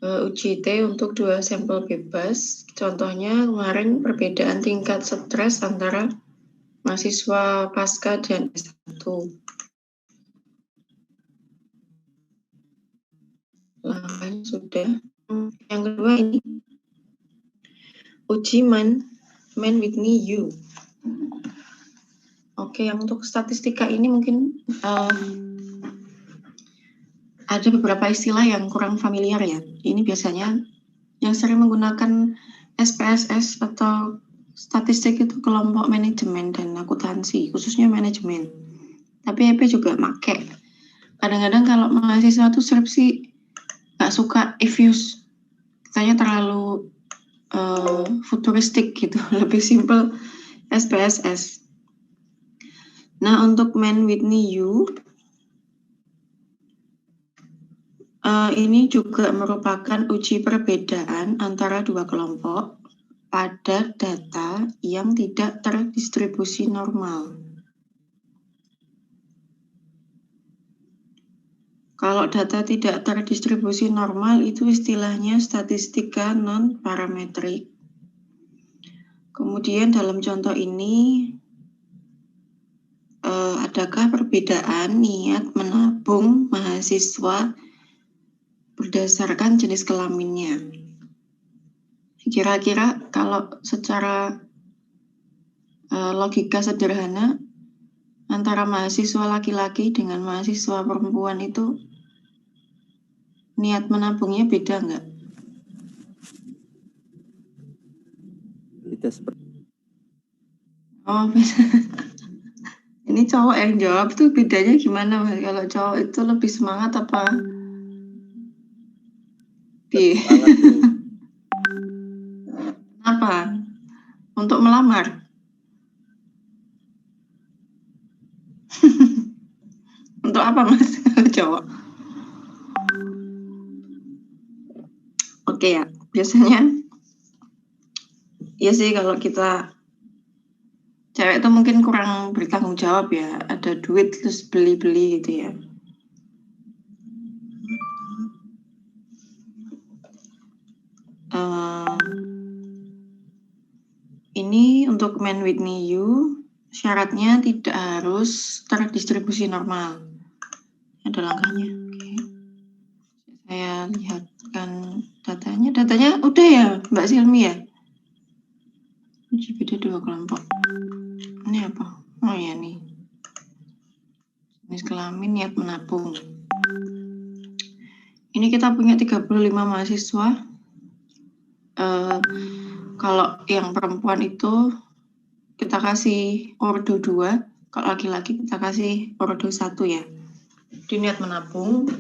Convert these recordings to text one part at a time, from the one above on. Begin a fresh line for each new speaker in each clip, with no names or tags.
UJT untuk 2 sampel bebas. Contohnya kemarin perbedaan tingkat stres antara mahasiswa pasca dan S1. Langkahnya sudah. Yang kedua ini uji Man Whitney U. Oke, yang untuk statistika ini mungkin ada beberapa istilah yang kurang familiar ya. Ini biasanya yang sering menggunakan SPSS atau statistik itu kelompok manajemen dan akuntansi, khususnya manajemen. Tapi EP juga make. Kadang-kadang kalau mahasiswa tuh skripsi nggak suka EViews, katanya terlalu futuristik gitu, lebih simple SPSS. Nah, untuk Man Whitney U ini juga merupakan uji perbedaan antara dua kelompok pada data yang tidak terdistribusi normal. Kalau data tidak terdistribusi normal itu istilahnya statistika non-parametrik. Kemudian dalam contoh ini, adakah perbedaan niat menabung mahasiswa berdasarkan jenis kelaminnya? Kira-kira kalau secara logika sederhana, antara mahasiswa laki-laki dengan mahasiswa perempuan itu niat menabungnya beda nggak?
Beda seperti.
Oh, beda. Ini cowok yang jawab tuh bedanya gimana, Mas? Kalau cowok itu lebih semangat apa?
Semangat ini.
Apa? Untuk melamar? Untuk apa, Mas? Cowok. Oke ya, biasanya ya sih kalau kita cewek itu mungkin kurang bertanggung jawab ya, ada duit terus beli-beli gitu ya. Ini untuk Man Whitney U, syaratnya tidak harus terdistribusi normal. Ada langkahnya. Oke. Saya lihatkan datanya. Datanya udah ya, Mbak Silmi ya? Uji beda dua kelompok. Ini apa? Oh ya nih. Jenis kelamin, niat menabung. Ini kita punya 35 mahasiswa. Kalau yang perempuan itu kita kasih ordo 2, kalau laki-laki kita kasih ordo 1 ya. Di niat menabung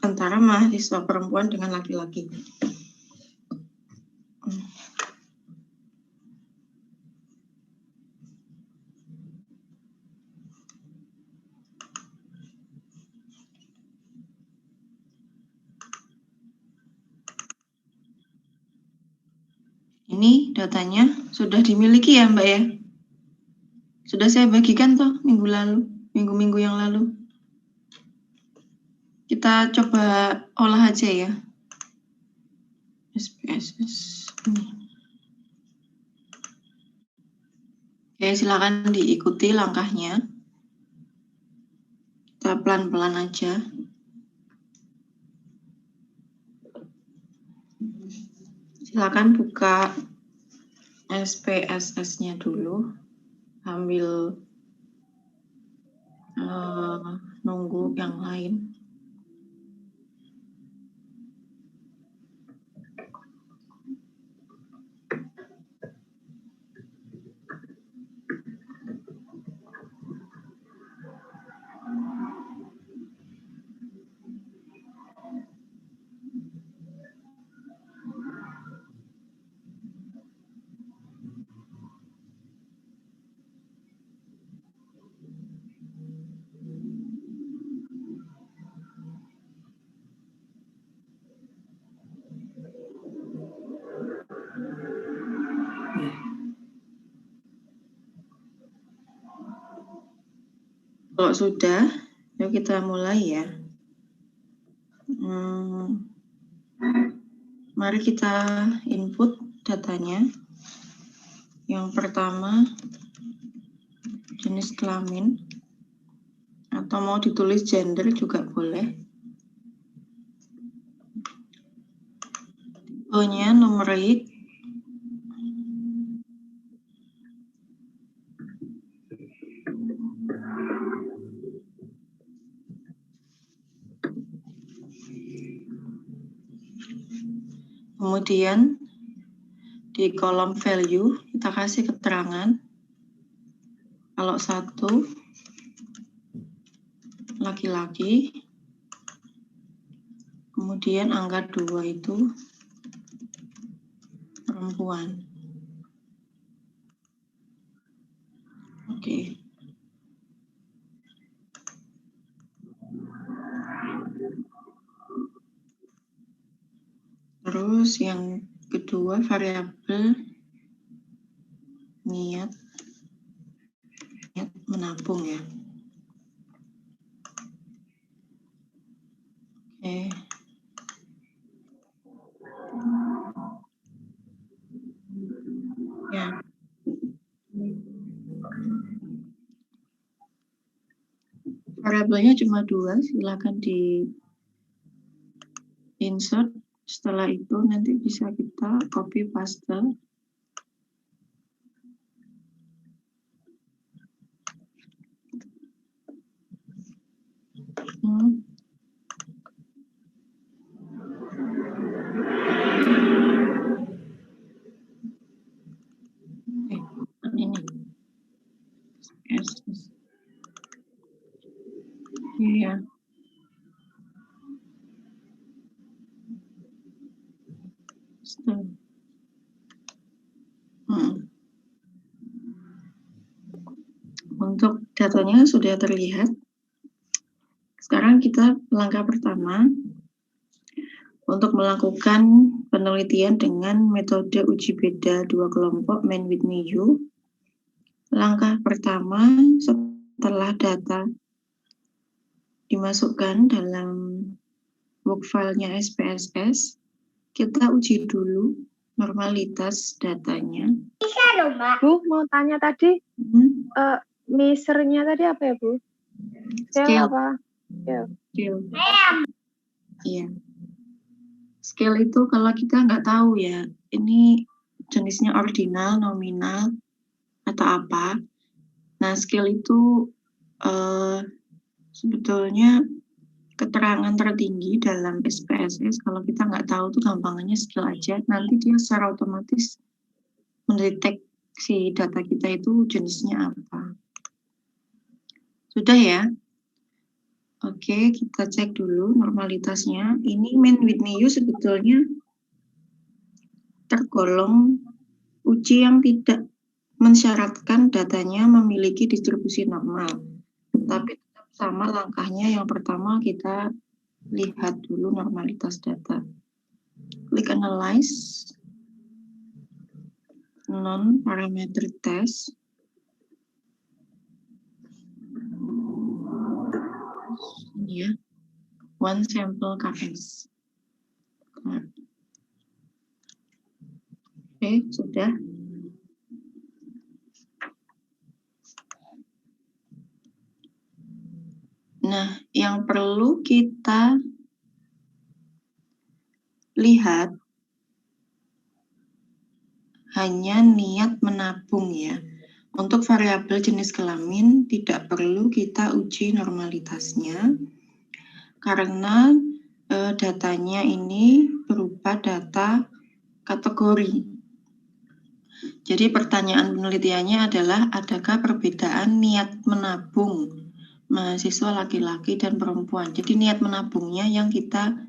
antara mahasiswa perempuan dengan laki-laki. Ini datanya sudah dimiliki ya Mbak ya? Sudah saya bagikan tuh minggu-minggu yang lalu. Kita coba olah aja ya. SPSS. Oke, silakan diikuti langkahnya. Kita pelan-pelan aja. Silakan buka SPSS-nya dulu. Ambil nunggu yang lain. Kalau sudah, yuk kita mulai ya. Mari kita input datanya. Yang pertama, jenis kelamin, atau mau ditulis gender juga boleh. Tipenya numerik. Kemudian di kolom value kita kasih keterangan kalau 1 laki-laki, kemudian angka 2 itu perempuan. Oke. Terus yang kedua variabel niat menabung ya. Oke. Ya. Variabelnya cuma 2, silakan di insert. Setelah itu nanti bisa kita copy paste. Ini. Yes. Iya. Untuk datanya sudah terlihat. Sekarang kita langkah pertama untuk melakukan penelitian dengan metode uji beda 2 kelompok Man with Me You. Langkah pertama setelah data dimasukkan dalam work file-nya SPSS, kita uji dulu normalitas datanya.
Bu, mau tanya tadi, measure-nya tadi apa ya, Bu? Scale apa?
Scale. Iya. Scale itu kalau kita nggak tahu ya, ini jenisnya ordinal, nominal, atau apa. Nah, scale itu sebetulnya keterangan tertinggi dalam SPSS. Kalau kita nggak tahu tuh gampangannya scale aja. Nanti dia secara otomatis mendeteksi data kita itu jenisnya apa. Sudah ya? Oke, kita cek dulu normalitasnya. Ini Man with Me You sebetulnya tergolong uji yang tidak mensyaratkan datanya memiliki distribusi normal. Tapi tetap sama langkahnya. Yang pertama kita lihat dulu normalitas data. Klik Analyze, Non-Parametric Test. Ya, one sample KS. Oke, sudah. Nah, yang perlu kita lihat hanya niat menabung ya. Untuk variabel jenis kelamin tidak perlu kita uji normalitasnya karena datanya ini berupa data kategori. Jadi pertanyaan penelitiannya adalah adakah perbedaan niat menabung mahasiswa laki-laki dan perempuan. Jadi niat menabungnya yang kita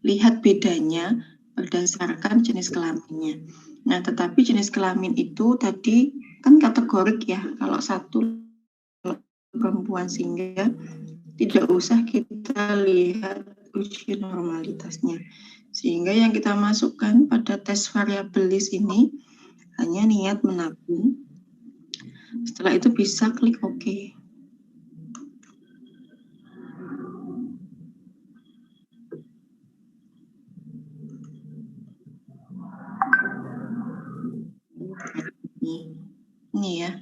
lihat bedanya berdasarkan jenis kelaminnya. Nah, tetapi jenis kelamin itu tadi kan kategorik ya. Kalau satu perempuan, sehingga tidak usah kita lihat uji normalitasnya. Sehingga yang kita masukkan pada tes variabel list ini hanya niat menabung. Setelah itu bisa klik OK. ini ya.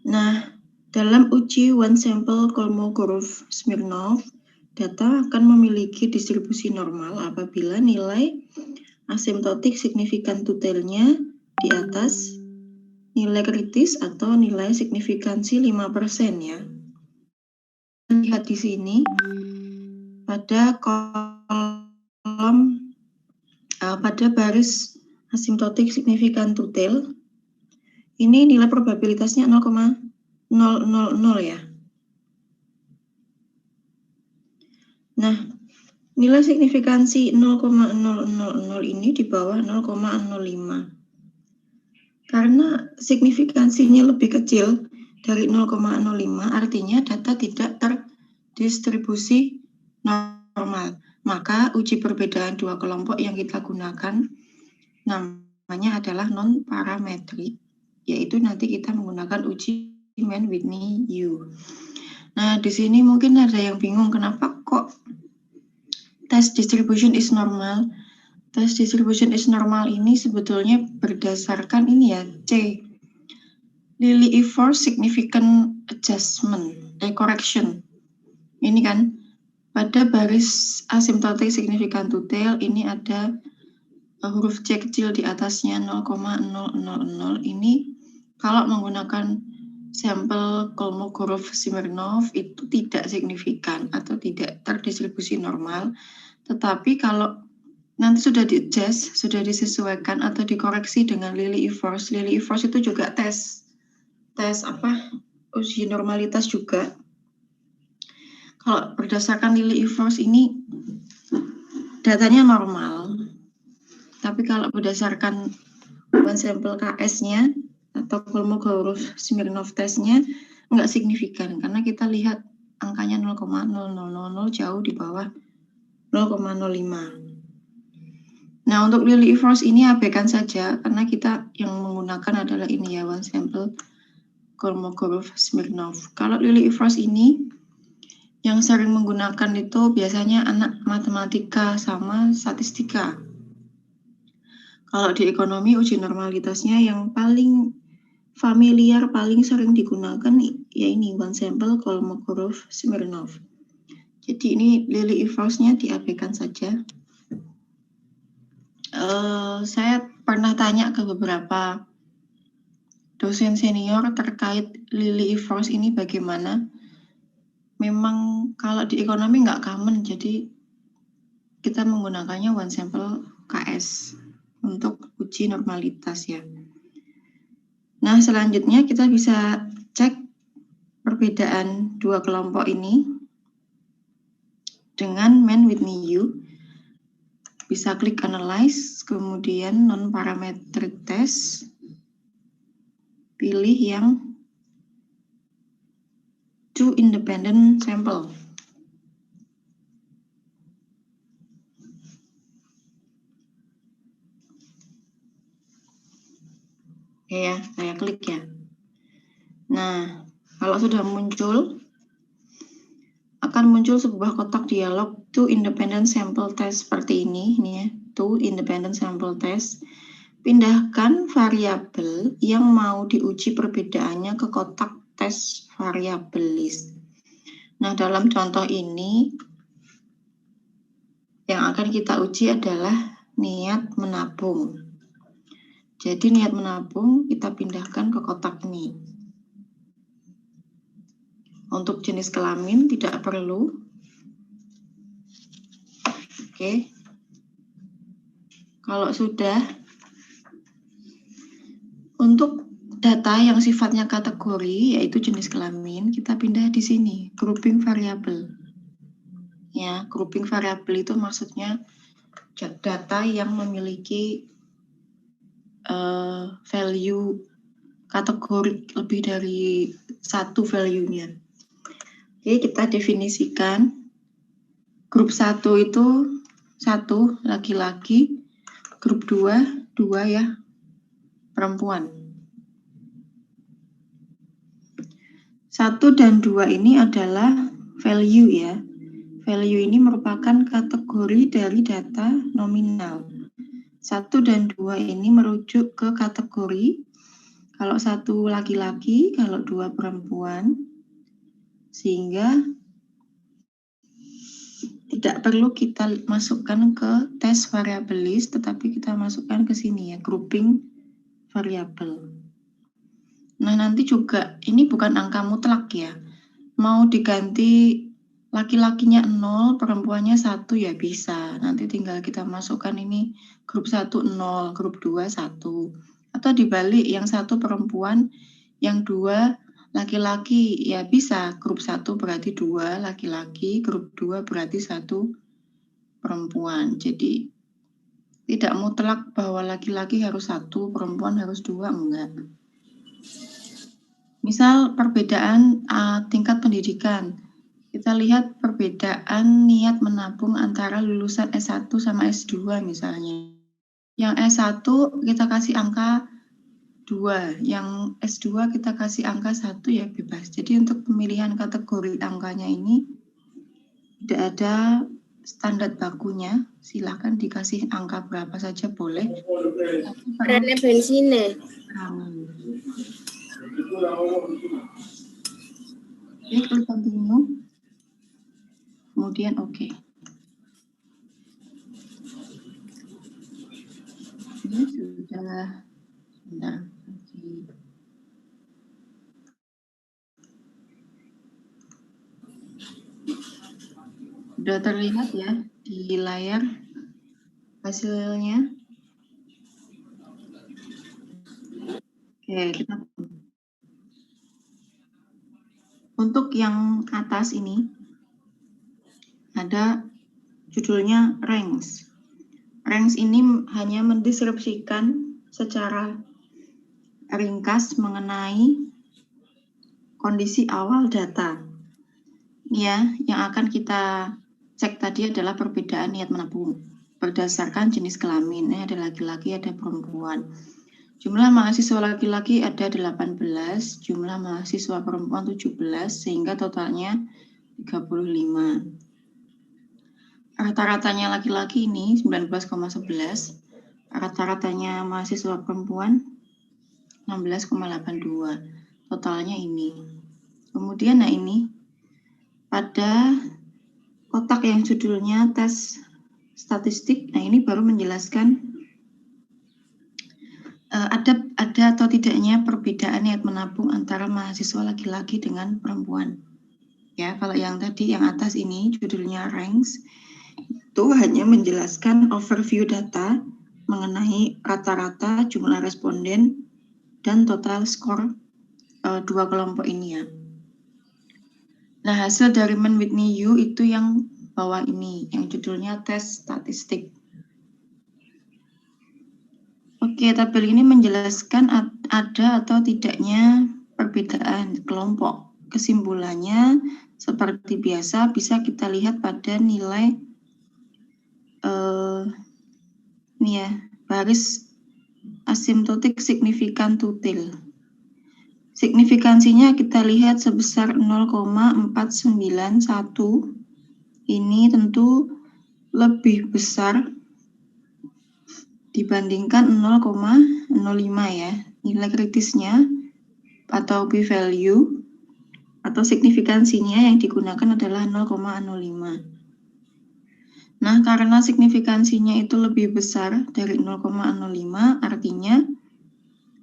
Nah, dalam uji one sample Kolmogorov-Smirnov, data akan memiliki distribusi normal apabila nilai asimptotik signifikan tutelnya di atas nilai kritis atau nilai signifikansi 5% ya. Lihat di sini pada kolom pada baris asimptotik signifikan tutel ini nilai probabilitasnya 0,000 ya. Nah, nilai signifikansi 0,000 ini di bawah 0,05. Karena signifikansinya lebih kecil dari 0,05, artinya data tidak terdistribusi normal. Maka uji perbedaan dua kelompok yang kita gunakan namanya adalah non-parametrik, yaitu nanti kita menggunakan uji Mann-Whitney-U. Nah, di sini mungkin ada yang bingung kenapa kok test distribution is normal. Test distribution is normal ini sebetulnya berdasarkan ini ya, C. Lillie-Evers significant adjustment, correction. Ini kan, pada baris asimptotik signifikan tutel ini ada huruf C kecil di atasnya 0,000. Ini kalau menggunakan sampel Kolmogorov-Smirnov itu tidak signifikan atau tidak terdistribusi normal. Tetapi kalau nanti sudah di-adjust, sudah disesuaikan atau dikoreksi dengan Lillie-Evers. Lillie-Evers itu juga tes uji normalitas juga. Kalau berdasarkan Lillie-Evers ini datanya normal. Tapi kalau berdasarkan one sample KS-nya atau Kolmogorov-Smirnov testnya enggak signifikan karena kita lihat angkanya 0,0000 jauh di bawah 0,05. Nah, untuk Lillie-Evers ini abaikan saja karena kita yang menggunakan adalah ini ya, one sample Kolmogorov-Smirnov. Kalau Lillie-Evers ini yang sering menggunakan itu biasanya anak matematika sama statistika. Kalau di ekonomi uji normalitasnya yang paling familiar, paling sering digunakan ya ini one sample Kolmogorov-Smirnov. Jadi ini Lillie-Evers-nya diabaikan saja. Saya pernah tanya ke beberapa dosen senior terkait Lillie-Evers ini bagaimana. Memang kalau di ekonomi nggak common, jadi kita menggunakannya one sample KS untuk uji normalitas ya. Nah, selanjutnya kita bisa cek perbedaan dua kelompok ini dengan Mann-Whitney-U. Bisa klik analyze, kemudian non-parametric test, pilih yang two independent sample. Oke ya, saya klik ya. Nah, kalau sudah muncul, akan muncul sebuah kotak dialog two independent sample test seperti ini ya, two independent sample test. Pindahkan variabel yang mau diuji perbedaannya ke kotak tes variabel list. Nah, dalam contoh ini yang akan kita uji adalah niat menabung. Jadi niat menabung kita pindahkan ke kotak ini. Untuk jenis kelamin tidak perlu. Oke. Kalau sudah, untuk data yang sifatnya kategori yaitu jenis kelamin, kita pindah di sini, grouping variabel. Ya, grouping variabel itu maksudnya data yang memiliki value kategori lebih dari satu value-nya. Oke, kita definisikan grup 1 itu 1 laki-laki, grup 2 ya perempuan. 1 dan 2 ini adalah value ya. Value ini merupakan kategori dari data nominal. 1 dan 2 ini merujuk ke kategori Kalau 1 laki-laki, kalau 2 perempuan, sehingga tidak perlu kita masukkan ke tes variabel list, tetapi kita masukkan ke sini ya, grouping variabel. Nah, nanti juga ini bukan angka mutlak ya. Mau diganti laki-lakinya 0, perempuannya 1 ya bisa. Nanti tinggal kita masukkan ini grup 1 0, grup 2 1. Atau dibalik, yang 1 perempuan, yang 2 laki-laki ya bisa. Grup 1 berarti 2 laki-laki, grup 2 berarti 1 perempuan. Jadi tidak mutlak bahwa laki-laki harus 1, perempuan harus 2, enggak. Misal perbedaan tingkat pendidikan. Kita lihat perbedaan niat menabung antara lulusan S1 sama S2 misalnya. Yang S1 kita kasih angka 2, yang S2 kita kasih angka 1 ya bebas. Jadi untuk pemilihan kategori angkanya ini tidak ada standar bakunya. Silahkan dikasih angka berapa saja boleh.
Rene bensine.
Oke, klik continue. Kemudian oke. Ini sudah, sebentar. Sudah terlihat ya di layar hasilnya. Oke, kita untuk yang atas ini ada judulnya ranks. Ranks ini hanya mendeskripsikan secara ringkas mengenai kondisi awal data. Ya, yang akan kita cek tadi adalah perbedaan niat menabung berdasarkan jenis kelamin. Ada laki-laki, ada perempuan. Jumlah mahasiswa laki-laki ada 18, jumlah mahasiswa perempuan 17, sehingga totalnya 35. Rata-ratanya laki-laki ini 19,11, rata-ratanya mahasiswa perempuan 16,82, totalnya ini. Kemudian nah ini, pada kotak yang judulnya tes statistik, nah ini baru menjelaskan ada atau tidaknya perbedaan niat menabung antara mahasiswa laki-laki dengan perempuan. Ya, kalau yang tadi yang atas ini judulnya ranks, itu hanya menjelaskan overview data mengenai rata-rata jumlah responden dan total skor dua kelompok ini ya. Nah, hasil dari Men Whitney U itu yang bawah ini, yang judulnya tes statistik. Oke, tabel ini menjelaskan ada atau tidaknya perbedaan kelompok. Kesimpulannya, seperti biasa, bisa kita lihat pada nilai ini ya, baris asimptotik signifikan tutil. Signifikansinya kita lihat sebesar 0,491. Ini tentu lebih besar dibandingkan 0,05 ya. Nilai kritisnya atau p-value atau signifikansinya yang digunakan adalah 0,05. Nah, karena signifikansinya itu lebih besar dari 0,05, artinya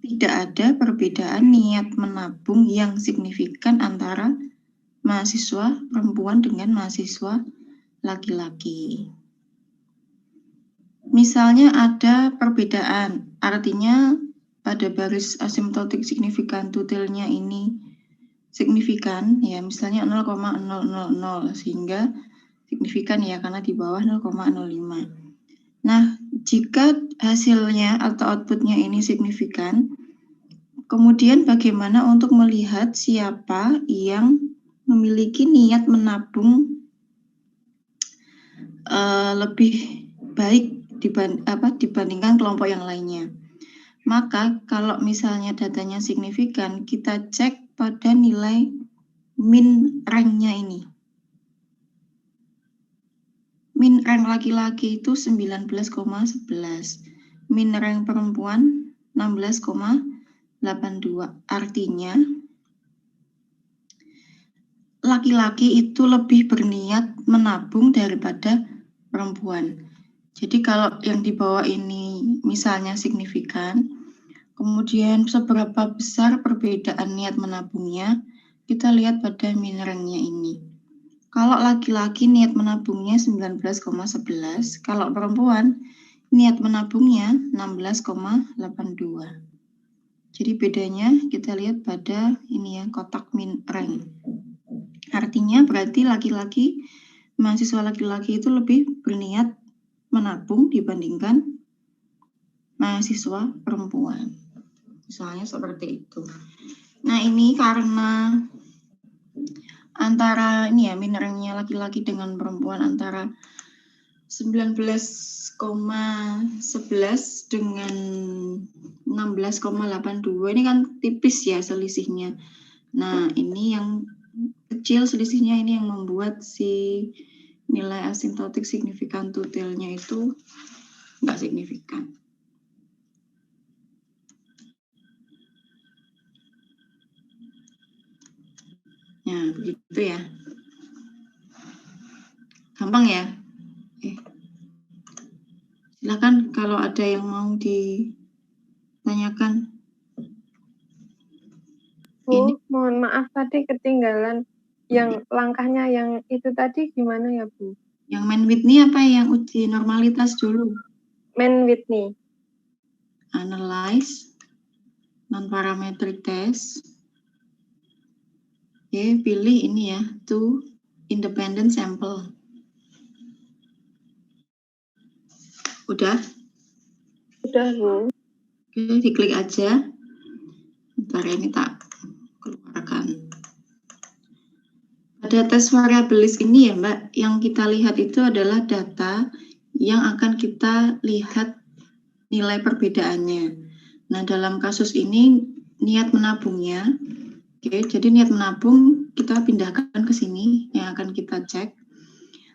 tidak ada perbedaan niat menabung yang signifikan antara mahasiswa perempuan dengan mahasiswa laki-laki. Misalnya ada perbedaan, artinya pada baris asimptotik signifikan tutilnya ini signifikan, ya misalnya 0,000, sehingga signifikan ya karena di bawah 0,05. Nah, jika hasilnya atau outputnya ini signifikan, kemudian bagaimana untuk melihat siapa yang memiliki niat menabung lebih baik dibandingkan kelompok yang lainnya. Maka kalau misalnya datanya signifikan, kita cek pada nilai min rank-nya ini. Min rank laki-laki itu 19,11. Min rank perempuan 16,82. Artinya laki-laki itu lebih berniat menabung daripada perempuan. Jadi kalau yang di bawah ini misalnya signifikan, kemudian seberapa besar perbedaan niat menabungnya, kita lihat pada min rangnya ini. Kalau laki-laki niat menabungnya 19,11, kalau perempuan niat menabungnya 16,82. Jadi bedanya kita lihat pada ini ya, kotak min rank. Artinya berarti mahasiswa laki-laki itu lebih berniat menabung dibandingkan mahasiswa perempuan. Misalnya seperti itu. Nah, ini karena antara ini ya, min ranknya laki-laki dengan perempuan antara 19,11 dengan 16,82 ini kan tipis ya selisihnya. Nah, ini yang kecil selisihnya ini yang membuat si nilai asimptotik signifikan tutilnya itu nggak signifikan. Nah, begitu ya. Gampang ya? Silakan kalau ada yang mau ditanyakan.
Bu, mohon maaf tadi ketinggalan yang langkahnya yang itu tadi gimana ya, Bu?
Yang main Whitney apa yang uji normalitas dulu?
Main Whitney.
Analyze, non-parametric test. Oke, pilih ini ya, two independent sample. Udah?
Udah, Bu.
Oke, diklik aja. Bentar ini tak keluarkan. Pada tes variabilis ini ya Mbak, yang kita lihat itu adalah data yang akan kita lihat nilai perbedaannya. Nah, dalam kasus ini niat menabungnya, oke, jadi niat menabung kita pindahkan ke sini yang akan kita cek.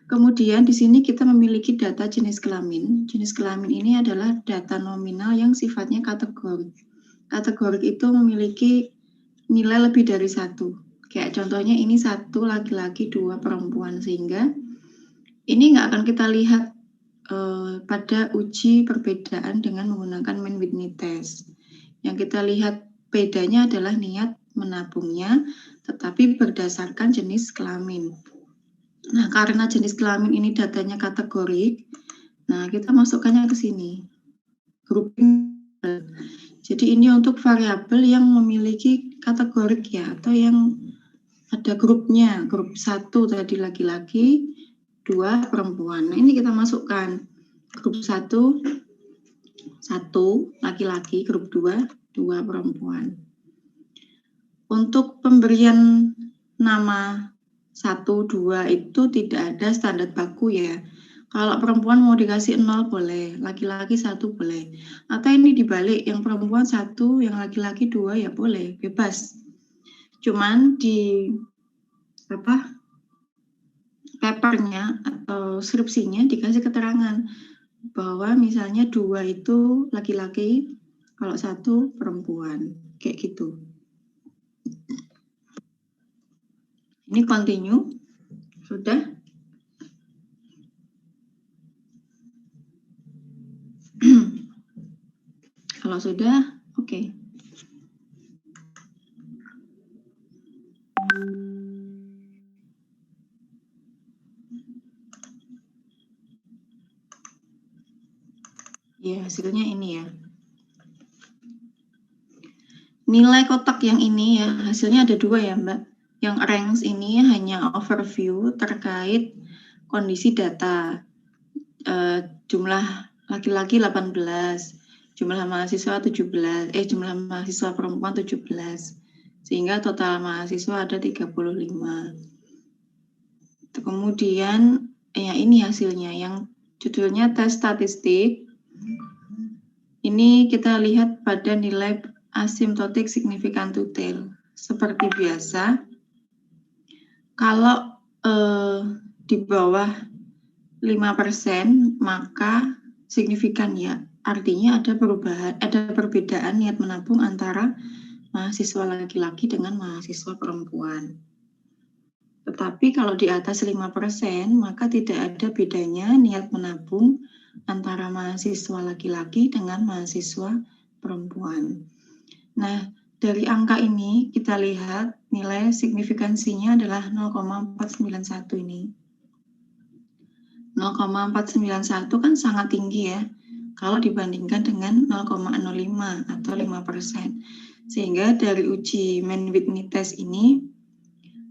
Kemudian di sini kita memiliki data jenis kelamin. Jenis kelamin ini adalah data nominal yang sifatnya kategorik. Kategorik itu memiliki nilai lebih dari satu. Kayak contohnya ini 1 laki-laki, 2 perempuan, sehingga ini nggak akan kita lihat pada uji perbedaan dengan menggunakan main Whitney test. Yang kita lihat bedanya adalah niat menabungnya, tetapi berdasarkan jenis kelamin. Nah, karena jenis kelamin ini datanya kategorik, nah kita masukkannya ke sini. Grouping. Jadi ini untuk variabel yang memiliki kategorik ya, atau yang ada grupnya, grup 1 tadi laki-laki, 2 perempuan. Nah, ini kita masukkan grup 1 laki-laki, grup 2 perempuan. Untuk pemberian nama 1, 2 itu tidak ada standar baku ya. Kalau perempuan mau dikasih 0 boleh, laki-laki 1 boleh. Atau ini dibalik, yang perempuan 1, yang laki-laki 2 ya boleh, bebas. Cuman di papernya atau skripsinya dikasih keterangan bahwa misalnya 2 itu laki-laki, kalau 1 perempuan, kayak gitu. Ini continue, sudah? Kalau sudah, oke. Ya, hasilnya ini ya. Nilai kotak yang ini ya, hasilnya ada 2 ya Mbak. Yang ranks ini hanya overview terkait kondisi data. Jumlah laki-laki 18, jumlah mahasiswa 17, jumlah mahasiswa perempuan 17. Sehingga total mahasiswa ada 35. Kemudian ya ini hasilnya yang judulnya tes statistik. Ini kita lihat pada nilai asimptotik signifikan tutil. Seperti biasa, kalau di bawah 5% maka signifikan ya. artinya ada perbedaan niat menabung antara mahasiswa laki-laki dengan mahasiswa perempuan. Tetapi kalau di atas 5%, maka tidak ada bedanya niat menabung antara mahasiswa laki-laki dengan mahasiswa perempuan. Nah, dari angka ini kita lihat nilai signifikansinya adalah 0,491 ini. 0,491 kan sangat tinggi ya, kalau dibandingkan dengan 0,05 atau 5%. Sehingga dari uji Mann-Whitney test ini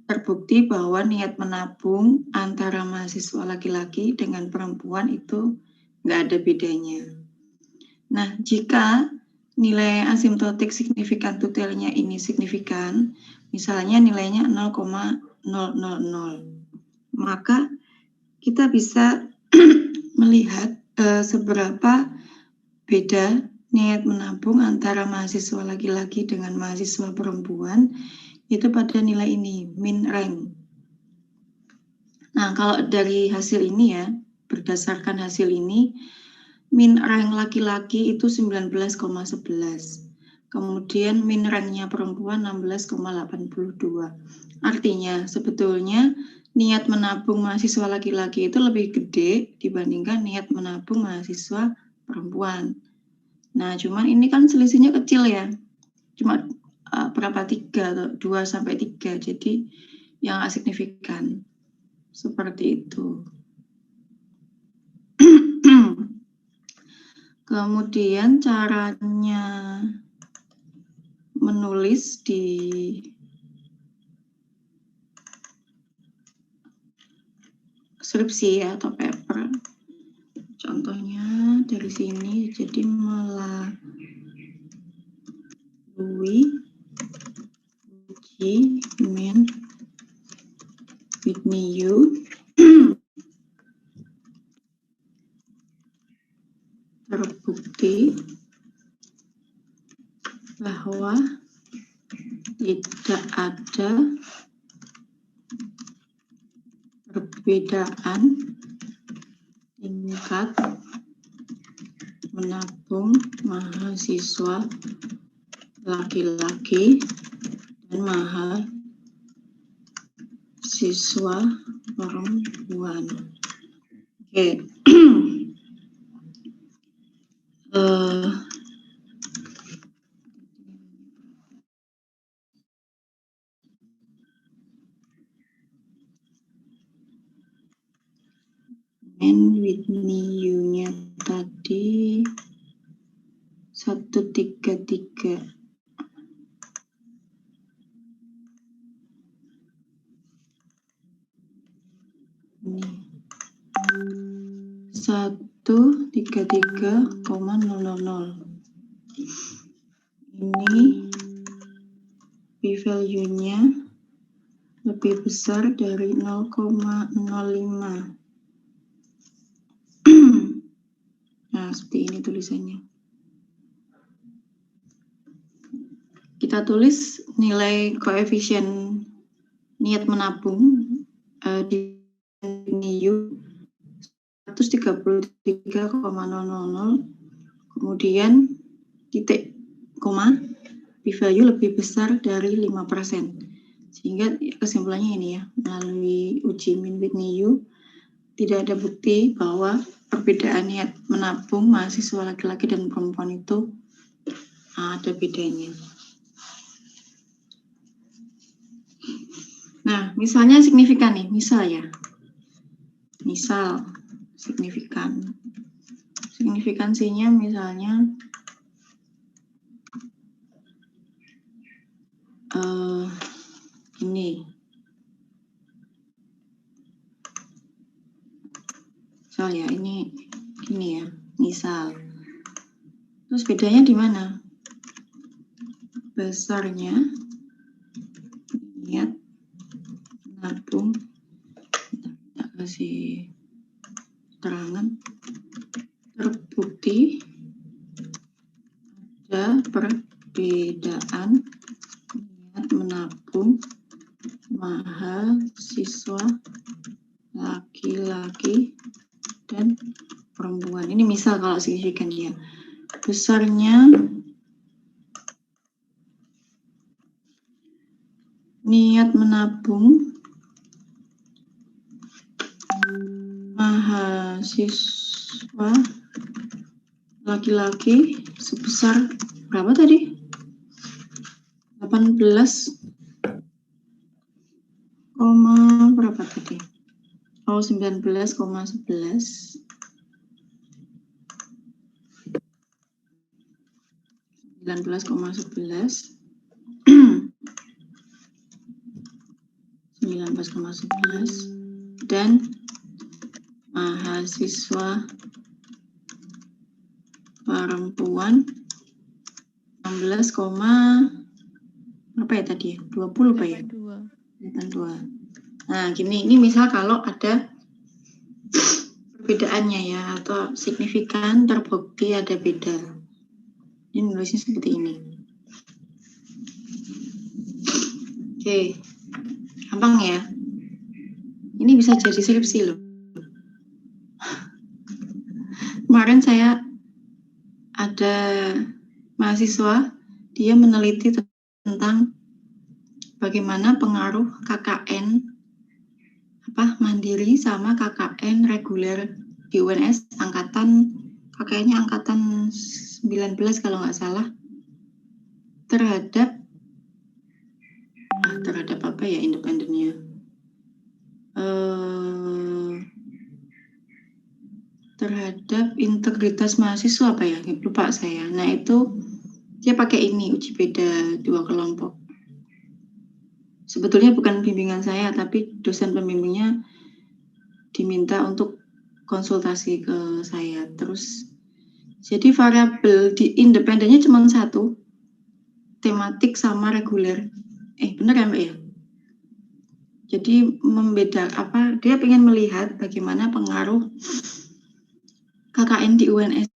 terbukti bahwa niat menabung antara mahasiswa laki-laki dengan perempuan itu nggak ada bedanya. Nah, jika nilai asymptotic signifikan tutelnya ini signifikan, misalnya nilainya 0,000, maka kita bisa melihat seberapa beda niat menabung antara mahasiswa laki-laki dengan mahasiswa perempuan itu pada nilai ini, min rank. Nah, kalau dari hasil ini ya, berdasarkan hasil ini, min rank laki-laki itu 19,11. Kemudian min ranknya perempuan 16,82. Artinya sebetulnya niat menabung mahasiswa laki-laki itu lebih gede dibandingkan niat menabung mahasiswa perempuan. Nah, cuman ini kan selisihnya kecil ya. Cuma berapa 3 atau 2 sampai 3. Jadi yang nggak signifikan. Seperti itu. Kemudian caranya menulis di skripsi ya, atau paper. Contohnya dari sini, jadi melalui uji Mann-Whitney terbukti bahwa tidak ada perbedaan tingkat menabung mahasiswa laki-laki dan mahasiswa perempuan. Oke. Mann-Whitney-nya tadi 133. Ini 133,000. Ini p-value-nya lebih besar dari 0,05. Nah, seperti ini tulisannya. Kita tulis nilai koefisien niat menabung di NIU 133,000, kemudian titik koma, p-value lebih besar dari 5%. Sehingga kesimpulannya ini ya, melalui uji Mann-Whitney tidak ada bukti bahwa perbedaan niat menabung mahasiswa laki-laki dan perempuan itu ada bedanya. Nah, misalnya signifikan nih, misal ya. Misal signifikan. Signifikansinya misalnya ini. Misal ya, ini ya, misal. Terus bedanya di mana? Besarnya niat menabung, kita kasih keterangan, terbukti ada perbedaan niat menabung mahasiswa laki-laki dan perempuan. Ini misal kalau signifikan ya. besarnya niat menabung mahasiswa laki-laki sebesar berapa tadi? 18, berapa tadi? Oh, 19,11. 19,11. 19,11 dan mahasiswa perempuan 16, berapa ya tadi? 20 Pak ya? 82. Nah, gini, ini misal kalau ada perbedaannya ya, atau signifikan terbukti ada beda. Ini nulisnya seperti ini. Oke, gampang ya. Ini bisa jadi skripsi loh. Kemarin saya ada mahasiswa, dia meneliti tentang bagaimana pengaruh KKN mandiri sama KKN reguler di UNS angkatan, KKN-nya angkatan 19 kalau nggak salah, terhadap apa ya independennya, terhadap integritas mahasiswa apa ya, lupa saya. Nah itu dia pakai ini, uji beda 2 kelompok. Sebetulnya bukan bimbingan saya, tapi dosen pembimbingnya diminta untuk konsultasi ke saya. Terus jadi variabel di independennya cuma satu, tematik sama reguler. Benar ya Mbak ya? Jadi dia ingin melihat bagaimana pengaruh KKN di UNS.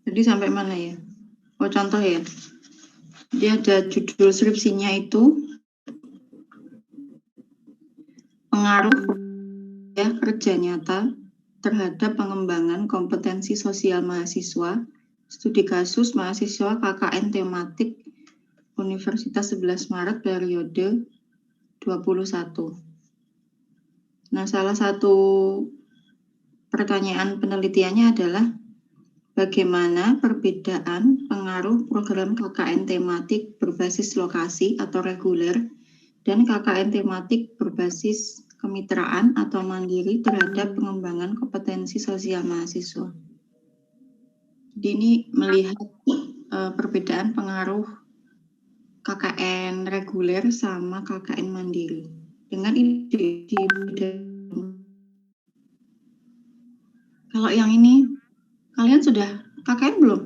Jadi sampai mana ya? Oh, contoh ya. Dia ada judul skripsinya itu pengaruh ya kerja nyata terhadap pengembangan kompetensi sosial mahasiswa, studi kasus mahasiswa KKN tematik Universitas 11 Maret periode 21. Nah, salah satu pertanyaan penelitiannya adalah bagaimana perbedaan pengaruh program KKN tematik berbasis lokasi atau reguler dan KKN tematik berbasis kemitraan atau mandiri terhadap pengembangan kompetensi sosial mahasiswa. Jadi ini melihat perbedaan pengaruh KKN reguler sama KKN mandiri. Dengan ide kalau yang ini kalian sudah KKN belum?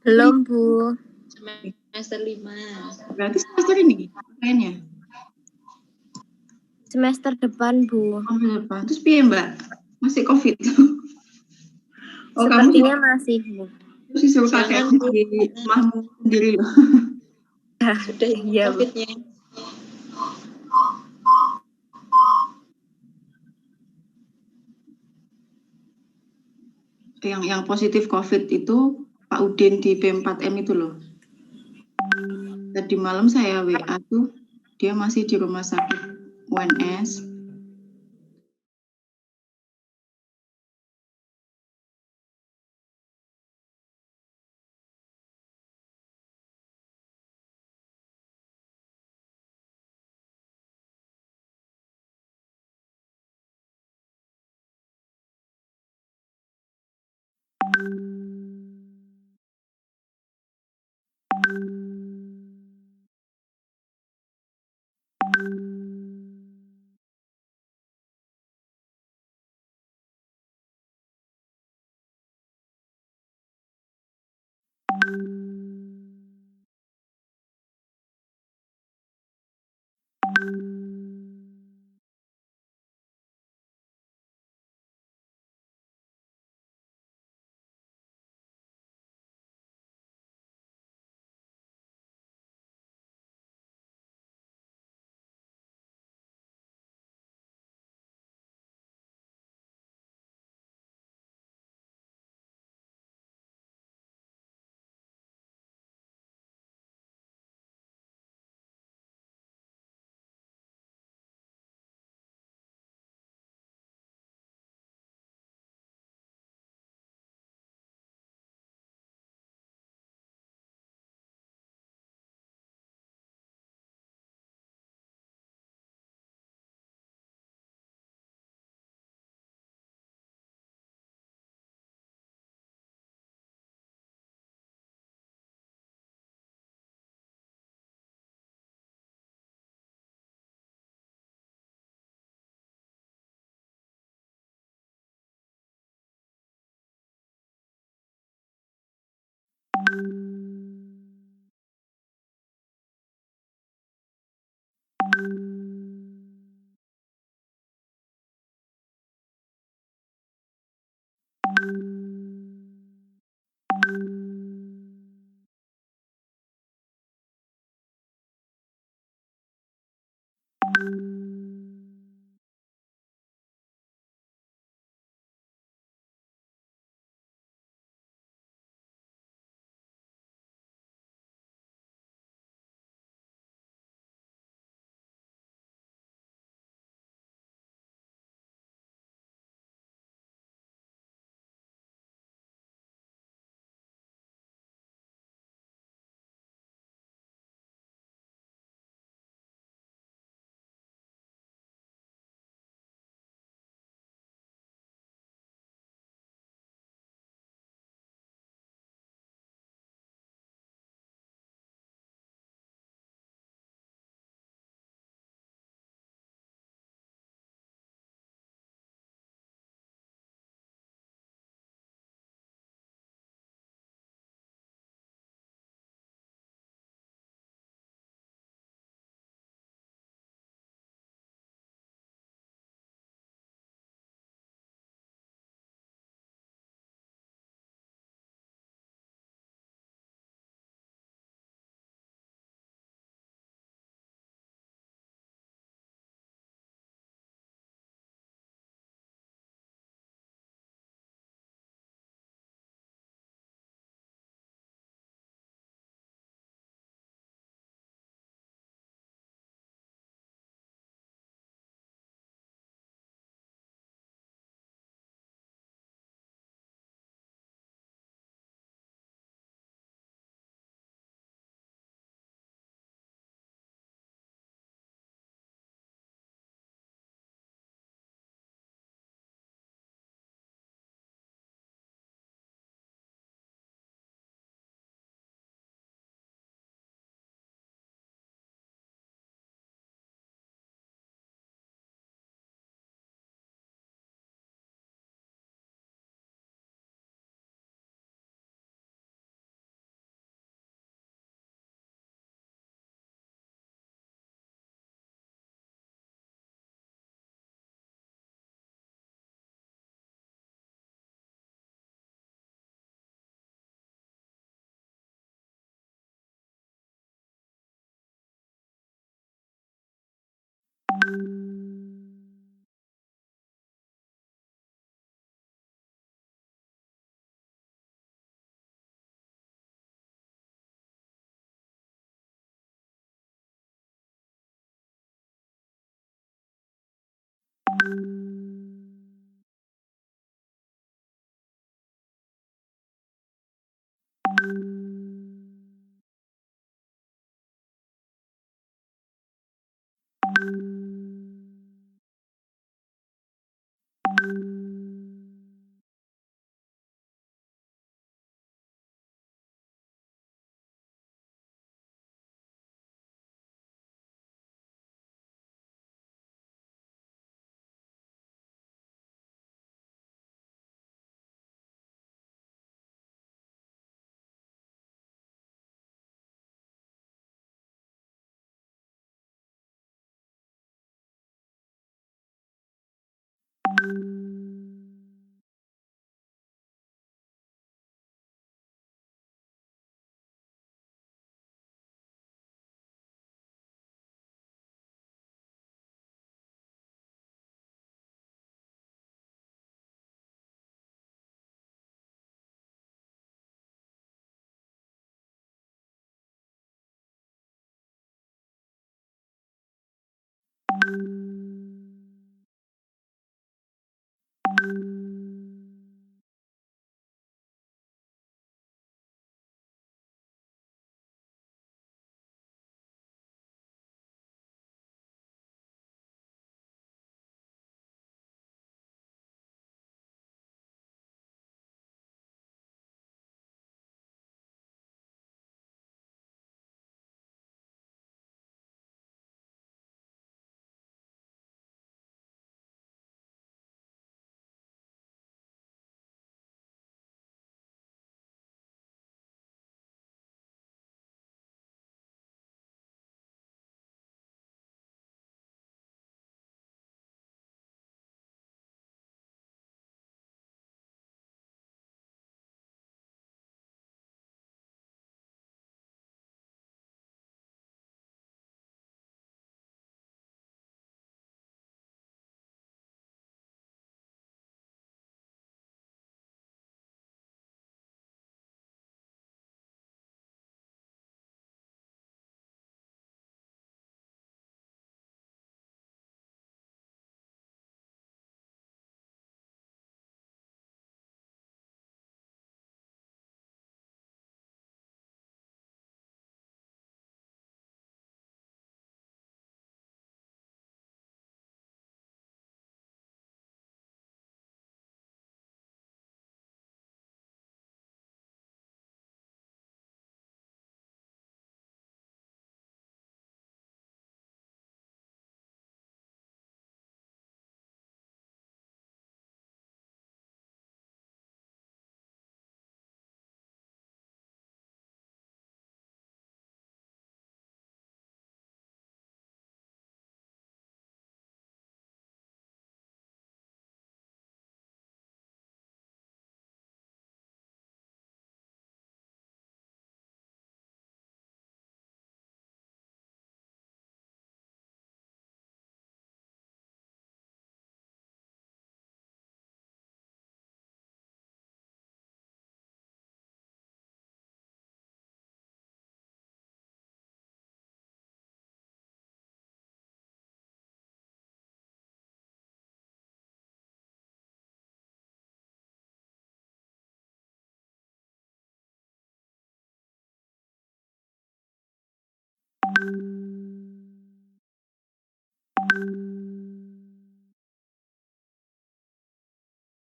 Belum, Bu. Semester 5.
Berarti semester ini KKN-nya?
Semester depan, Bu.
Depan. Terus piye, Mbak? Masih COVID? Oh,
Sepertinya
kamu
masih, Bu.
sih suruh KKN di rumahmu sendiri loh.
Sudah iya, COVID-nya.
Yang positif COVID itu Pak Udin di B4M itu loh. Tadi malam saya WA tuh, dia masih di rumah sakit UNS.